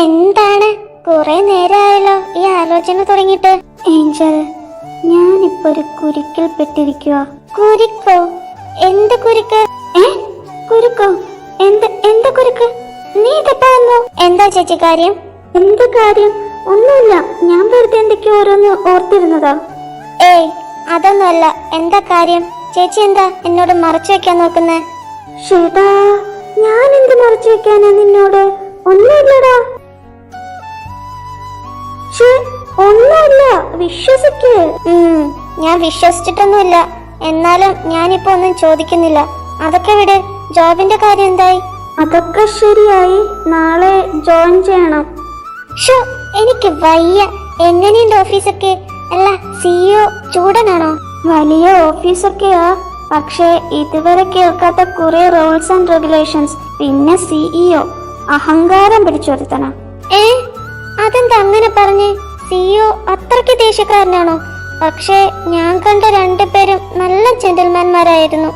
എന്താണ് കുറെ നേരമായല്ലോ ഈ ആലോചന തുടങ്ങിയിട്ട്? ഏഞ്ചൽ, ഞാനിപ്പോ ഒരു കുരുക്കിൽ പെട്ടിരിക്കുക. കുരുക്കോ? എന്ത് കുരുക്ക്? കുരുക്കോ? എന്ത് കുരുക്ക്? നീ ഇതെപ്പോ വന്നു? എന്താ ചേച്ചി കാര്യം? എന്ത് കാര്യം? ഒന്നുമില്ല, ഞാൻ വെറുതെ എന്തൊക്കെയോ ഓരോന്ന് ഓർത്തിരുന്നതാ. ഏയ് അതൊന്നുമല്ല. എന്താ കാര്യം? ചേച്ചി എന്താ എന്നോട് മറച്ചു വെക്കാൻ നോക്കുന്നേ? ഷേട്ടാ, ഞാൻ എന്ത് മറച്ചു വെക്കാനാ നിന്നോട്? ഒന്നുമില്ലടാ. ഒന്നുമില്ല, വിശ്വസിക്ക്. ഞാൻ വിശ്വസിച്ചിട്ടൊന്നുമില്ല. എന്നാലും ഞാനിപ്പോ ഒന്നും ചോദിക്കുന്നില്ല. അതൊക്കെ വിട്. ജോബിന്റെ കാര്യം എന്തായി? അതൊക്കെ ശരിയായി. നാളെ ജോയിൻ ചെയ്യണം. എനിക്ക് വയ്യ. എങ്ങനെയുണ്ട് ഓഫീസൊക്കെ? അല്ല, സിഇഒ ചൂടനാണോ? വലിയ ഓഫീസൊക്കെയാ, പക്ഷെ ഇതുവരെ കേൾക്കാത്ത കുറെ റൂൾസ് ആൻഡ് റെഗുലേഷൻസ്. പിന്നെ സിഇഒ അഹങ്കാരം പിടിച്ചൊരുത്തനാ. അതെന്താ അങ്ങനെ പറഞ്ഞേ? സിഇഒ അത്രയ്ക്ക് ദേഷ്യക്കാരനാണോ? പക്ഷേ ഞാൻ കണ്ട രണ്ടുപേരും നല്ല ജെന്റിൽമാൻമാരായിരുന്നു.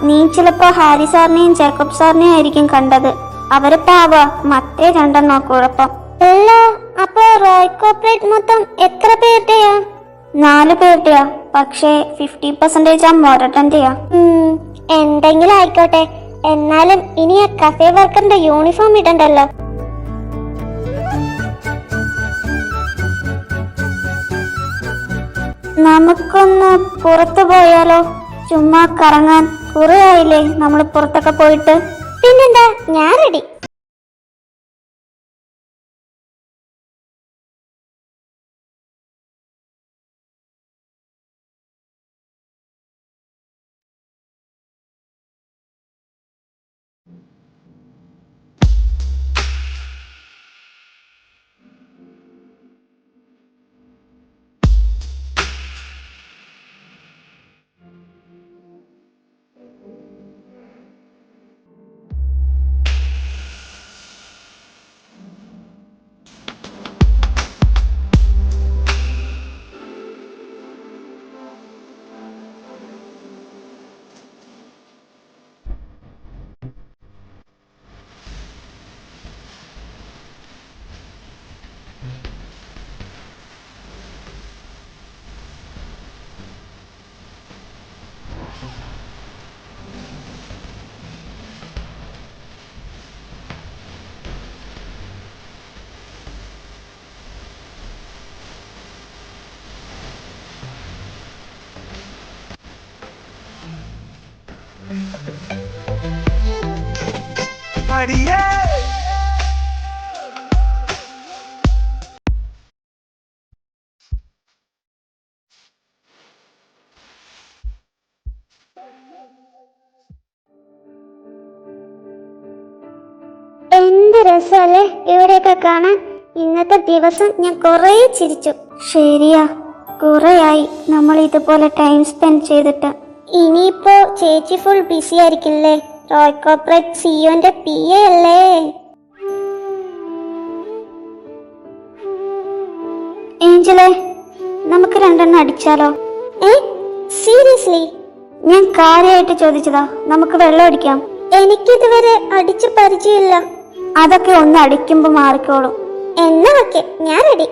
നീ ചിലപ്പോ ഹാരി സാറിനെയും ജേക്കബ് സാറിനെയും ആയിരിക്കും കണ്ടത്. അവര് പാവ, മറ്റേ രണ്ടെണ്ണോ കുഴപ്പം. അല്ല, അപ്പൊ റോയ് കോർപ്പറേറ്റ് മൊത്തം എത്ര പേരുടെയാ? 4 പേരുടെയാ, പക്ഷേ 50% മൊരട്ടന്റെയാ. എന്തെങ്കിലും ആയിക്കോട്ടെ. എന്നാലും ഇനി ആ കഫേ വർക്കറിന്റെ യൂണിഫോം ഇടണ്ടല്ലോ. നമുക്കൊന്ന് പുറത്തു പോയാലോ? ചുമ്മാ കറങ്ങാൻ. കുറെ ആയില്ലേ നമ്മൾ പുറത്തൊക്കെ പോയിട്ട്. പിന്നെന്താ, ഞാൻ റെഡി. എന്ത് രസല്ലേ ഇവിടെയൊക്കെ കാണാൻ. ഇന്നത്തെ ദിവസം ഞാൻ കൊറേ ചിരിച്ചു. ശരിയാ, കുറെയായി നമ്മൾ ഇതുപോലെ ടൈം സ്പെൻഡ് ചെയ്തിട്ട്. ഇനിയിപ്പോ ചേച്ചി ഫുൾ ബിസി ആയിരിക്കില്ലേ? റോയ് കോർപ്പറേറ്റ് സിഇഒന്റെ PA അല്ലേ? ഏഞ്ചലെ, നമുക്ക് 2 അടിച്ചാലോ? സീരിയസ്ലി? ഞാൻ കാര്യമായിട്ട് ചോദിച്ചതാ. നമുക്ക് വെള്ളം അടിക്കാം. എനിക്കിതുവരെ അടിച്ച് പരിചയമില്ല. അതൊക്കെ ഒന്ന് അടിക്കുമ്പോ മാറിക്കോളും. എന്നാ ഓക്കെ, ഞാൻ റെഡി.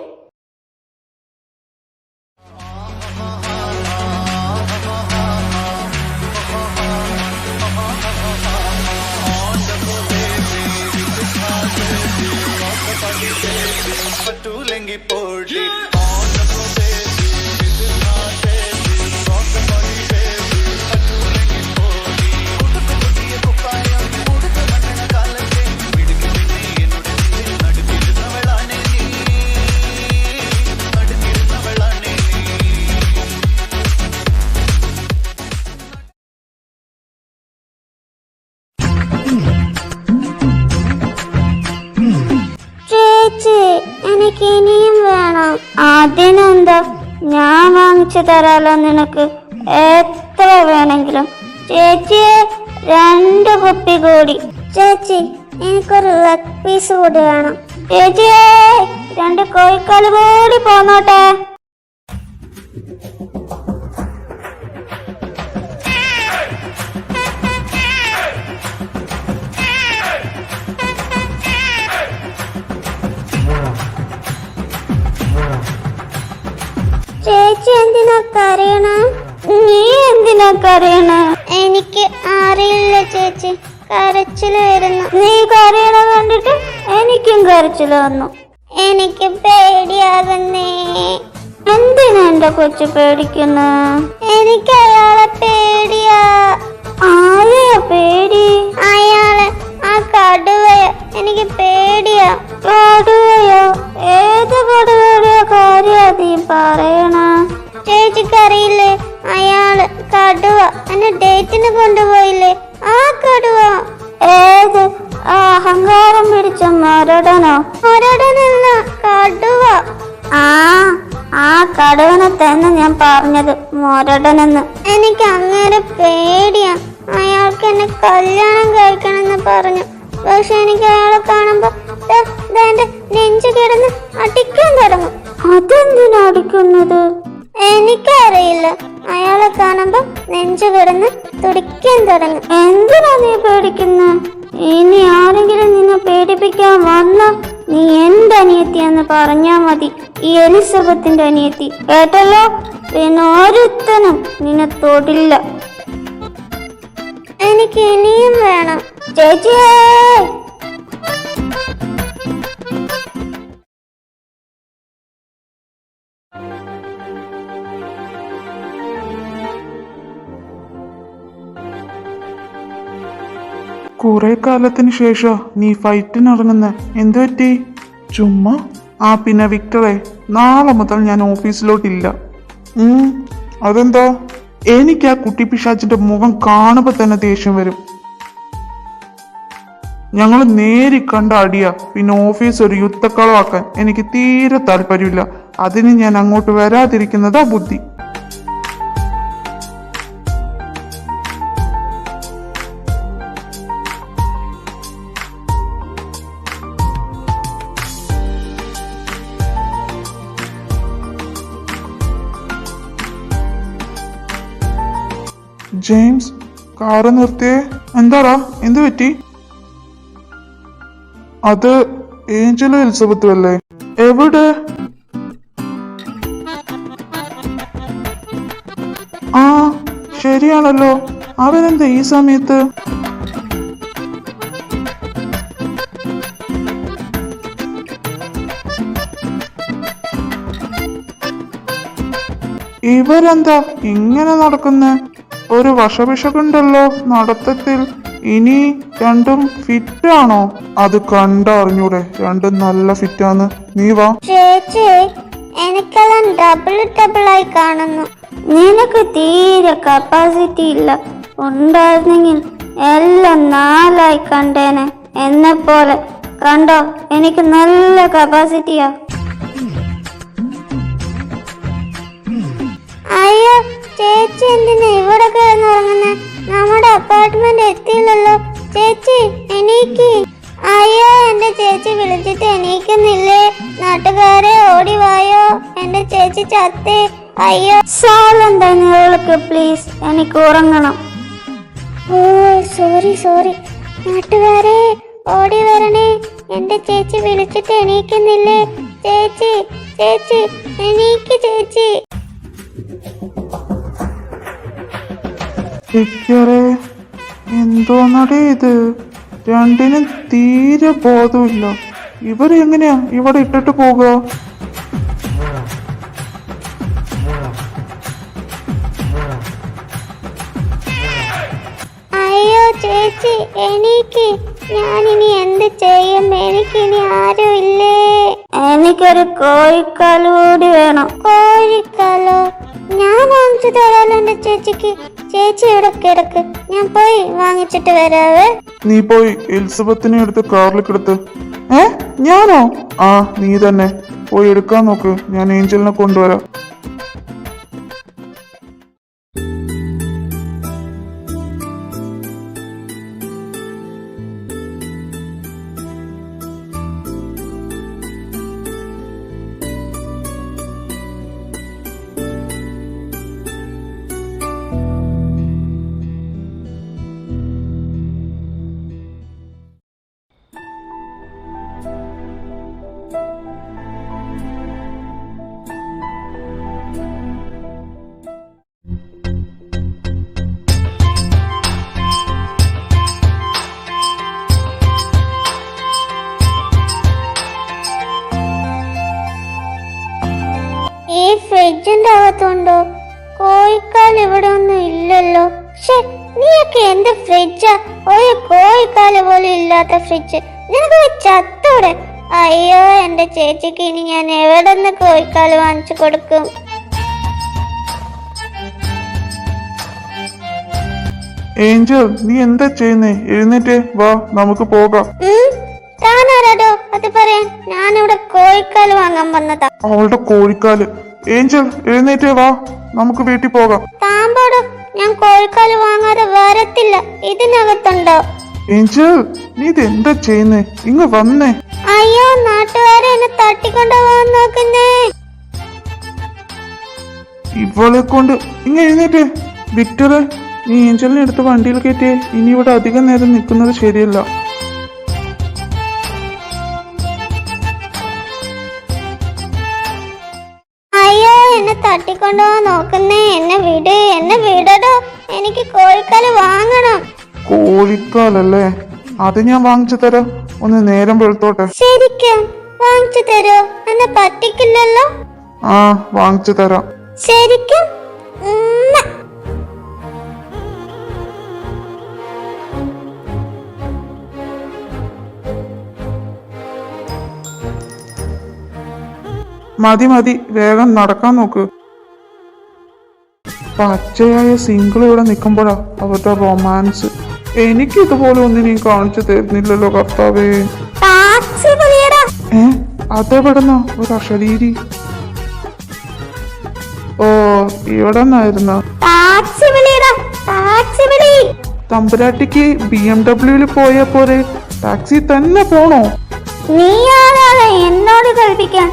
എനിക്ക് ഇനിയും വേണം. അതിനെന്താ, ഞാൻ വാങ്ങിച്ചു തരാലോ നിനക്ക്, എത്ര വേണമെങ്കിലും. ചേച്ചിയെ 2 കുപ്പി കൂടി. ചേച്ചി, എനിക്കൊരു ലെഗ് പീസ് കൂടി വേണം. ചേച്ചിയെ 2 കോഴിക്കാല് കൂടി പോന്നോട്ടെ. എന്തിനാ കരയണേ? എനിക്ക് അറിയില്ല ചേച്ചി, കരച്ചില് വരുന്നു. നീ കരയണ കണ്ടിട്ട് എനിക്കും കരച്ചില് വന്നു. എനിക്ക് പേടിയാകുന്നേ. എന്തിനാ എന്റെ കൊച്ചു പേടിക്കുന്നു? എനിക്ക് അയാളെ പേടിയാ. ആരെയാ പേടി? അയാള് ആ കടുവയെ എനിക്ക് പേടിയാ. കടുവയോ? ഏത് കടുവയുടെ കാര്യാ നീ പറയണ? ചേച്ചിക്കറിയില്ലേ, അയാള് കടുവ എന്നെ ഡേറ്റിന് കൊണ്ടുപോയില്ലേ, ആ കടുവ. ഏത്? ആ അഹങ്കാരം പിടിച്ച മരടനോ? മരടനല്ല, കടുവ. ആ കടുവനെ തന്നെ ഞാൻ പറഞ്ഞത്, മൊരടനെന്ന്. എനിക്ക് അങ്ങനെ പേടിയാ. അയാൾക്ക് എന്നെ കല്യാണം കഴിക്കണമെന്ന് പറഞ്ഞു. പക്ഷെ എനിക്ക് അയാളെ കാണുമ്പോ എന്റെ നെഞ്ചു കിടന്ന് അടിക്കാൻ തുടങ്ങും. അതെന്തിനാ അടിക്കുന്നത്? എനിക്കറിയില്ല, അയാളെ കാണുമ്പോ നെഞ്ചു കിടന്ന് തുടിക്കാൻ തുടങ്ങും. എന്തിനാ നീ പേടിക്കുന്ന? ഇനി ആരെങ്കിലും നിന്നെ പേടിപ്പിക്കാൻ വന്ന നീ എന്റെ അനിയത്തിയെന്ന് പറഞ്ഞാ മതി. ഈ എലിസബത്തിന്റെ അനിയത്തി, കേട്ടല്ലോ? പിന്നെ ഒരുത്തനും നിന്നെ തൊടില്ല. എനിക്ക് ഇനിയും വേണം. ചേച്ചിയേ, കുറെ കാലത്തിന് ശേഷം നീ ഫൈറ്റിനിറങ്ങുന്ന, എന്തു പറ്റി? ചുമ്മാ. ആ പിന്നെ വിക്ടറെ, നാളെ മുതൽ ഞാൻ ഓഫീസിലോട്ടില്ല. അതെന്താ? എനിക്ക് ആ കുട്ടി പിശാച്ചിന്റെ മുഖം കാണുമ്പോ തന്നെ ദേഷ്യം വരും. ഞങ്ങൾ നേരി കണ്ട അടിയാ. പിന്നെ ഓഫീസ് ഒരു യുദ്ധക്കളമാക്കാൻ എനിക്ക് തീരെ താല്പര്യമില്ല. അതിന് ഞാൻ അങ്ങോട്ട് വരാതിരിക്കുന്നതാ ബുദ്ധി. ജെയിംസ്, കാറ് നിർത്തിയേ. എന്താടാ, എന്തു പറ്റി? അത് ഏഞ്ചലും എലിസബത്തും അല്ലേ? എവിടെ? ആ, ശരിയാണല്ലോ. അവരെന്താ ഈ സമയത്ത്? ഇവരെന്താ ഇങ്ങനെ നടക്കുന്നെ? ഒരു വശവിശകുണ്ടല്ലോ നടത്തത്തിൽ. ഇനി രണ്ടും ഫിറ്റാണോ? അത് കണ്ടറിഞ്ഞൂടെ രണ്ടും നല്ല ഫിറ്റാന്ന്? നീ വാ. ചേച്ചി, എനിക്കെല്ലാം ഡബിൾ ആയി കാണുന്നു. നിനക്ക് തീരെ കപ്പാസിറ്റി ഇല്ല. ഉണ്ടായിരുന്നെങ്കിൽ എല്ലാം 4 കണ്ടേനെ. എന്നെ പോലെ കണ്ടോ, എനിക്ക് നല്ല കപ്പാസിറ്റിയാ. അയ്യോ ചേച്ചി, എന്തിനാ ഇവിടെ കിടന്നുറങ്ങുന്നേ? നമ്മുടെ അപ്പാർട്ട്മെന്റ് എത്തിയില്ലല്ലോ. ചേച്ചി എണീക്ക്. അയ്യോ, എന്റെ ചേച്ചി വിളിച്ചിട്ട് എണീക്കുന്നില്ലേ? നാട്ടുകാരെ ഓടിവായോ, എന്റെ ചേച്ചി ചത്തേ. അയ്യോ, സാലെന്താ നിങ്ങളൊക്കെ, പ്ലീസ്, എനിക്ക് ഉറങ്ങണം. ഓ സോറി. നാട്ടുകാരെ ഓടി വരണേ, എന്റെ ചേച്ചി വിളിച്ചിട്ട് എണീക്കുന്നില്ലേ? ചേച്ചി എണീക്ക് ചേച്ചി. എന്തോന്നടേ ഇത്? രണ്ടിനും തീരെ ബോധമില്ല. ഇവരെങ്ങനെയാ ഇവിടെ ഇട്ടിട്ട് പോകുക? അയ്യോ ചേച്ചി എണീക്ക്. ഞാനിനി എന്ത് ചെയ്യും? എനിക്കിനി ആരും ഇല്ലേ? എനിക്കൊരു കോഴിക്കാല് കൂടി വേണം. കോഴിക്കാലോ? ഞാൻ വാങ്ങിച്ചു തരാലോ എന്റെ ചേച്ചിക്ക്. ചേച്ചി ഇവിടെ കിടക്ക്, ഞാൻ പോയി വാങ്ങിച്ചിട്ട് വരാവേ. നീ പോയി എലിസബത്തിനെ എടുത്ത് കാറിലേക്കെടുത്ത്. ഞാനോ? ആ, നീ തന്നെ പോയി എടുക്കാൻ നോക്ക്. ഞാൻ ഏഞ്ചലിനെ കൊണ്ടുവരാം. ഷേ, നീയൊക്കെ എന്ത് ഫ്രിഡ്ജാ? ഒരു കോഴിക്കാല് പോലും ഇല്ലാത്ത ഫ്രിഡ്ജ്. നിനക്ക് ചത്തൂടെ? അയ്യോ, എന്റെ ചേച്ചിക്ക് ഇനി ഞാൻ എവിടെ നിന്ന് കോഴിക്കാല് വാങ്ങിച്ചു കൊടുക്കും? ഏഞ്ചൽ, നീ എന്താ ചെയ്യുന്നേ? എഴുന്നേറ്റേ വാ, നമുക്ക് പോകാം. താനാരാടോ അത് പറയാൻ? ഞാനിവിടെ കോഴിക്കാല് വാങ്ങാൻ വന്നതാ. അവളുടെ കോഴിക്കാല്. ഏഞ്ചൽ, എഴുന്നേറ്റേ വാ, നമുക്ക് വീട്ടിൽ പോകാം. താമ്പോടോ, ഞാൻ കോഴിക്കാല് വാങ്ങാതെ വരത്തില്ല. ഇതിനകത്തുണ്ടോ? ഏഞ്ചൽ, നീ ഇത് എന്താ ചെയ്യുന്നേ? ഇങ്ങ് വന്നേ. അയ്യോ, നാട്ടുകാരെ എന്നെ തട്ടിക്കൊണ്ടുപോകാൻ നോക്കുന്നേ. ഇവളെ കൊണ്ട് ഇങ്ങ് എഴുന്നേറ്റേ. വിക്ടറെ, നീ ഏഞ്ചലിനെ എടുത്ത് വണ്ടിയിൽ കയറ്റിയേ. ഇനി ഇവിടെ അധികം നേരം നിൽക്കുന്നത് ശരിയല്ല. അയ്യോ, എന്നെ തട്ടിക്കൊണ്ടുപോകാൻ നോക്കുന്നേ. എന്നെ വിടടോ. എനിക്ക് കോഴിക്കാല് വാങ്ങണം. കോഴിക്കാലല്ലേ? അത് ഞാൻ വാങ്ങിച്ചു തരാം. ഒന്ന് നേരം വെളുത്തോട്ടെ. ശരിക്കും വാങ്ങിച്ചു തരോ? എന്നെ പറ്റിക്കില്ലല്ലോ. ആ, വാങ്ങിച്ചു തരാം. ശരിക്കും? മതി മതി, വേഗം നടക്കാൻ നോക്ക്. പച്ചയായ സിംഗിൾ ഇവിടെ നിൽക്കുമ്പോഴാ അവരുടെ റൊമാൻസ്. എനിക്ക് ഇതുപോലെ ഒന്നിനെയും കാണിച്ചു തരുന്നില്ലല്ലോ കർത്താവേ. അതെവിടുന്ന ഒരു അശരീരി? ഓ, ഇവിടെ നിന്നായിരുന്നു. തമ്പുരാട്ടിക്ക് BMW പോയ പോലെ ടാക്സി തന്നെ പോണോ? നീ ആരാണ് എന്നോട് കൽപ്പിക്കാൻ?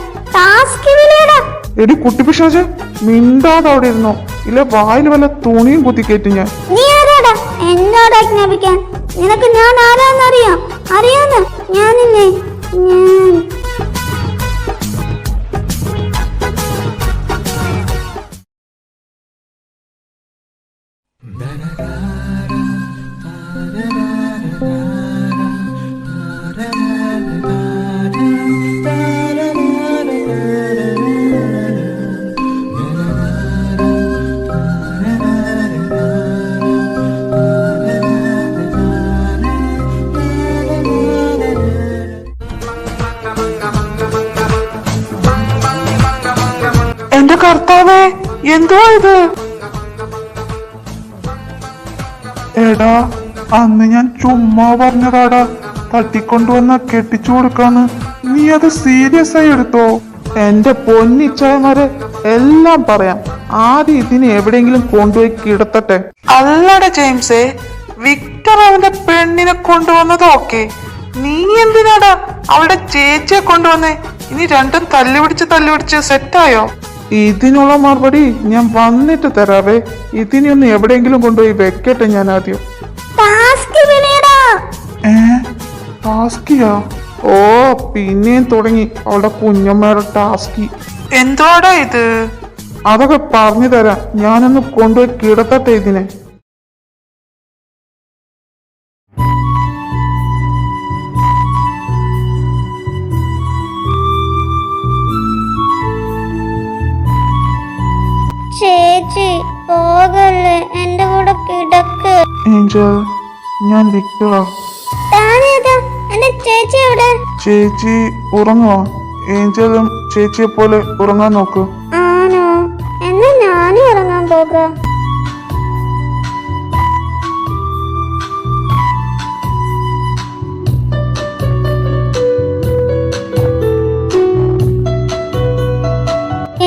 എടി കുട്ടിപ്പിശാച്, മിണ്ടാതെ അവിടെ ഇരുന്നോ, ഇല്ല വായിൽ വല്ല തുണിയും കുത്തിക്കേറ്റും ഞാൻ. നീ ആരാടാ എന്നോട് ആജ്ഞാപിക്കാൻ? നിനക്ക് ഞാൻ ആരാന്നറിയാം? അറിയാന്ന് ഞാൻ നിന്നെ എന്റെ കർത്താവേ, എന്തോ ഇത്? എടാ, അന്ന് ഞാൻ ചുമ്മാ പറഞ്ഞതാടാ തട്ടിക്കൊണ്ടുവന്ന കെട്ടിച്ചു കൊടുക്കാന്ന്. നീ അത് സീരിയസ് ആയി എടുത്തോ? എന്റെ പൊന്നിച്ചായമാരെ, എല്ലാം പറയാം. ആദ്യം ഇതിനെ എവിടെയെങ്കിലും കൊണ്ടുപോയി കിടത്തട്ടെ. അല്ലട ജെയിംസേ, വിക്ടർ അവന്റെ പെണ്ണിനെ കൊണ്ടുവന്നത് ഓക്കെ. നീ എന്തിനാടാ അവളുടെ ചേച്ചിയെ കൊണ്ടുവന്നേ? ഇനി രണ്ടും തല്ലുപിടിച്ച് സെറ്റായോ? ഇതിനുള്ള മറുപടി ഞാൻ വന്നിട്ട് തരാവേ. ഇതിനെ ഒന്ന് എവിടെയെങ്കിലും കൊണ്ടുപോയി വെക്കട്ടെ ഞാൻ ആദ്യം. ടാസ്കിയാ? ഓ, പിന്നെയും തുടങ്ങി അവളുടെ കുഞ്ഞമ്മയുടെ ടാസ്കി. എന്തോടാ ഇത്? അതൊക്കെ പറഞ്ഞു തരാം. ഞാനൊന്ന് കൊണ്ടുപോയി കിടത്തട്ടെ ഇതിനെ. ചേച്ചി പോകല്ലേ, എന്റെ കൂടെ കിടക്ക്. ഏഞ്ചൽ, ഞാൻ വിക്ടറാ. താനേതാ? എന്റെ ചേച്ചി എവിടെ? ചേച്ചി ഉറങ്ങുവാ. ഏഞ്ചലും ചേച്ചിയെ പോലെ ഉറങ്ങാൻ നോക്കൂ. ആണോ? എന്നാ ഞാനും ഉറങ്ങാൻ പോകാം.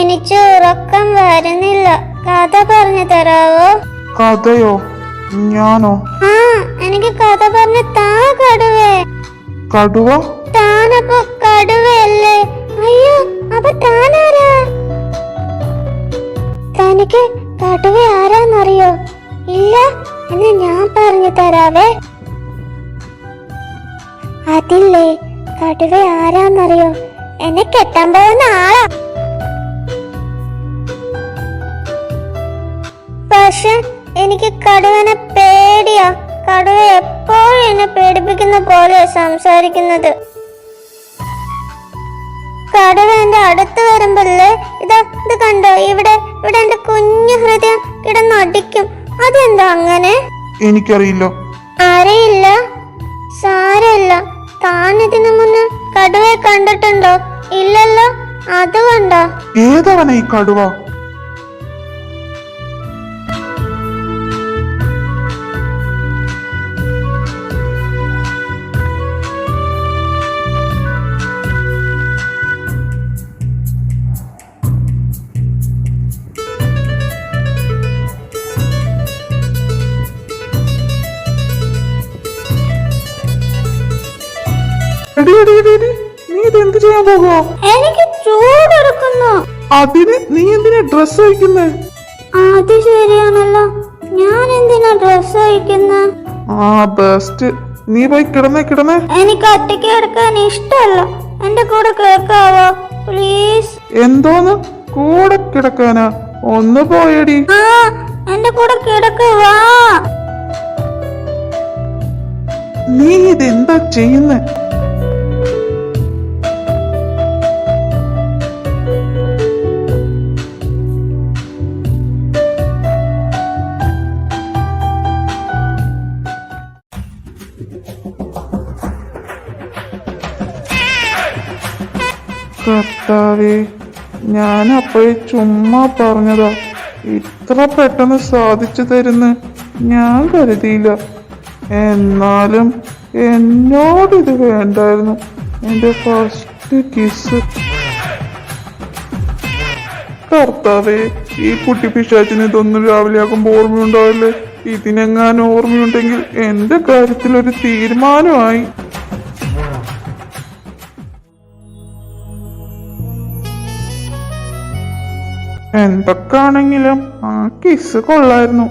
എനിക്ക് ഉറക്കം വരുന്നില്ല. കഥ പറഞ്ഞു തരാവോ? കഥയോ? ഞാനോ? ആ, എനിക്ക് കഥ പറഞ്ഞു താ. കടുവേ. കടുവ? താനപ്പോ കടുവയല്ലേ? അയ്യോ, അപ്പൊ താനാരാ? തനിക്ക് കടുവ ആരാന്നറിയോ? ഇല്ല, എന്ന് ഞാൻ പറഞ്ഞു തരാവേ. അതില്ലേ, കടുവ ആരാന്നറിയോ? എന്നെ കെട്ടാൻ പോകുന്ന ആളാ. പക്ഷെ എനിക്ക് കടുവനെ പേടിയാ. കടുവ എപ്പോഴും എന്നെ പേടിപ്പിക്കുന്ന പോലെ സംസാരിക്കുന്നത്. കടുവ എന്റെ അടുത്ത് വരുമ്പല്ലേ, ഇത് കണ്ടോ, ഇവിടെ എന്റെ കുഞ്ഞു ഹൃദയം കിടന്നടിക്കും. അതെന്താ അങ്ങനെ? എനിക്കറിയില്ല. അറിയില്ല? സാരമില്ല. താൻ ഇതിനു മുന്നേ കടുവയെ കണ്ടിട്ടുണ്ടോ? ഇല്ലല്ലോ. അതുകൊണ്ടാ. ഏതവനാ ഈ കടുവ? എടി, എടി, എടി, എടി, നീ ഇതെന്ത് ചെയ്യാൻ പോകുക? എനിക്ക് ചൂടെടുക്കുന്നു. അതിന് നീ എന്തിനാ ഡ്രസ് അയക്കുന്നേ? അത് ശരിയാണല്ലോ, ഞാൻ എന്തിനാ ഡ്രസ് അയക്കുന്ന? ആ ബെസ്റ്റ്. നീ പോയി കിടന്നേ. എനിക്ക് ഒറ്റയ്ക്ക് കിടക്കാൻ ഇഷ്ടമല്ല. എന്റെ കൂടെ കേൾക്കാവോ പ്ലീസ്? എന്തോന്ന് കൂടെ കിടക്കാനാ? ഒന്ന് പോയടി. ആ എന്റെ കൂടെ കിടക്കുവാ. നീ ഇതെന്താ ചെയ്യുന്നേ? കർത്താവേ, ഞാൻ അപ്പോഴേ ചുമ്മാ പറഞ്ഞതാ. ഇത്ര പെട്ടെന്ന് സാധിച്ചു തരുന്ന് ഞാൻ കരുതിയില്ല. എന്നാലും എന്നോടിത് വേണ്ടായിരുന്നു. എന്റെ ഫസ്റ്റ് കിസ്. കർത്താവേ, ഈ കുട്ടി പിശാചിന് ഇതൊന്നും രാവിലെ ആകുമ്പോ ഓർമ്മയുണ്ടാവില്ലേ? ഇതിനെങ്ങാനും ഓർമ്മയുണ്ടെങ്കിൽ എന്റെ കാര്യത്തിൽ ഒരു തീരുമാനമായി. എന്തൊക്കെയാണെങ്കിലും ആ കിസ് കൊള്ളായിരുന്നു.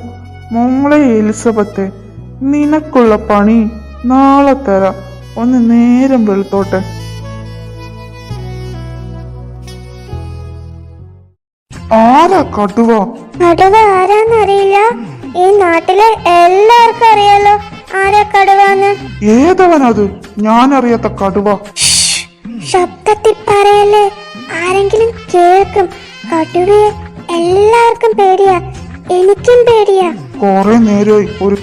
മോളെ എലിസബത്തെ, നിനക്കുള്ള പണി നാളെ തരാം. ഒന്ന് നേരം വെളുത്തോട്ടെ. ആരാ കടുവ? കടുവ ആരാന്നറിയില്ല. ഈ നാട്ടിലെ എല്ലാവർക്കും അറിയാലോ ആരാ കടുവാന്ന്. ഏതവനത്? ഞാനറിയാത്ത കടുവ. ശബ്ദത്തിൽ പറയല്ലേ, ആരെങ്കിലും കേൾക്കും. കടുവയെ എല്ലാവർക്കും പേടിയാ, എനിക്കും പേടിയാ. കൊറേ നേരമായി ഒരു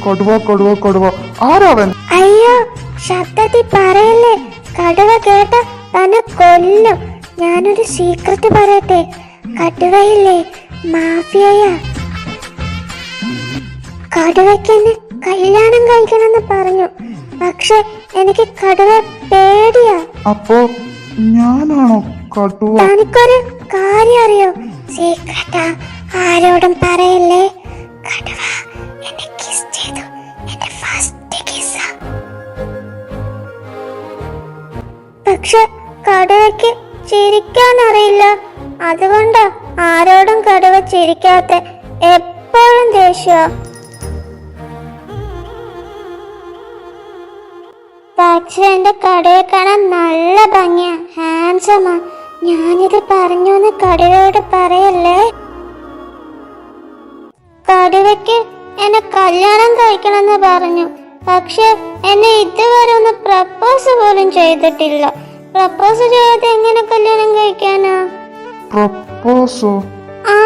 കടുവ. ആരാവൻ? അയ്യോ, ശബ്ദത്തിൽ പറയല്ലേ, കടുവ കേട്ട തന്നെ കൊല്ലും. ഞാനൊരു സീക്രട്ട് പറയട്ടെ, കടുവയില്ലേ മാഫിയയാ. കടുവയ്ക്ക് എന്നെ കല്യാണം കഴിക്കണമെന്ന് പറഞ്ഞു. പക്ഷെ എനിക്ക് കടുവ പേടിയാ. അപ്പോ ഞാനാണോ കടുവ? തനിക്കൊരു കാര്യം അറിയോ? സീക്രട്ടാ, ആരോടും പറയല്ലേ. കടുവ എന്നെ കിസ് ചെയ്തു. എന്റെ ഫസ്റ്റ് കിസ്സാ. പക്ഷെ കടുവയ്ക്ക് ചിരിക്കാൻ അറിയില്ല. അതുകൊണ്ടാ ആരോടും കടുവ ചിരിക്കാത്ത. എപ്പോഴും ദേഷ്യ. പക്ഷെ എന്റെ കടുവയെ കാണാൻ നല്ല ഭംഗിയാ, ഹാൻസമാ. ഞാനിത് പറഞ്ഞൂന്ന് കടുവയോട് പറയല്ലേ. കടുവയ്ക്ക് എന്നെ കല്യാണം കഴിക്കണമെന്ന് പറഞ്ഞു. പക്ഷെ എന്നെ ഇതുവരെ ഒന്ന് പ്രപ്പോസ് പോലും ചെയ്തിട്ടില്ല. പ്രപ്പോസ് ചെയ്യാതെ എങ്ങനെ കല്യാണം കഴിക്കാനാ? പ്രപ്പോസോ? ആ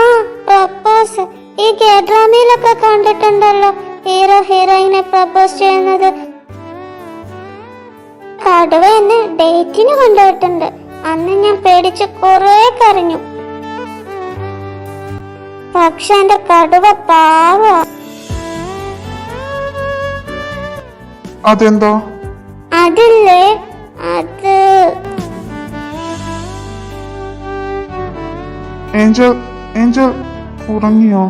പ്രപ്പോസ്. ഈ കേഡ്രാമയിലൊക്കെ കണ്ടിട്ടുണ്ടല്ലോ, ഹീറോ ഹീറോയിനെ പ്രപ്പോസ് ചെയ്യുന്നത്. കടുവ എന്നെ ഡേറ്റിന് കൊണ്ടുപോയിട്ടുണ്ട്. അന്ന് ഞാൻ പേടിച്ച് കുറെ കരഞ്ഞു. പക്ഷെ എന്റെ കടുവ പാവ. അതെന്താ? അതില്ലേ, അത് ഏഞ്ചൽ ഉറങ്ങിയോ?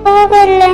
പോകല്ലേ.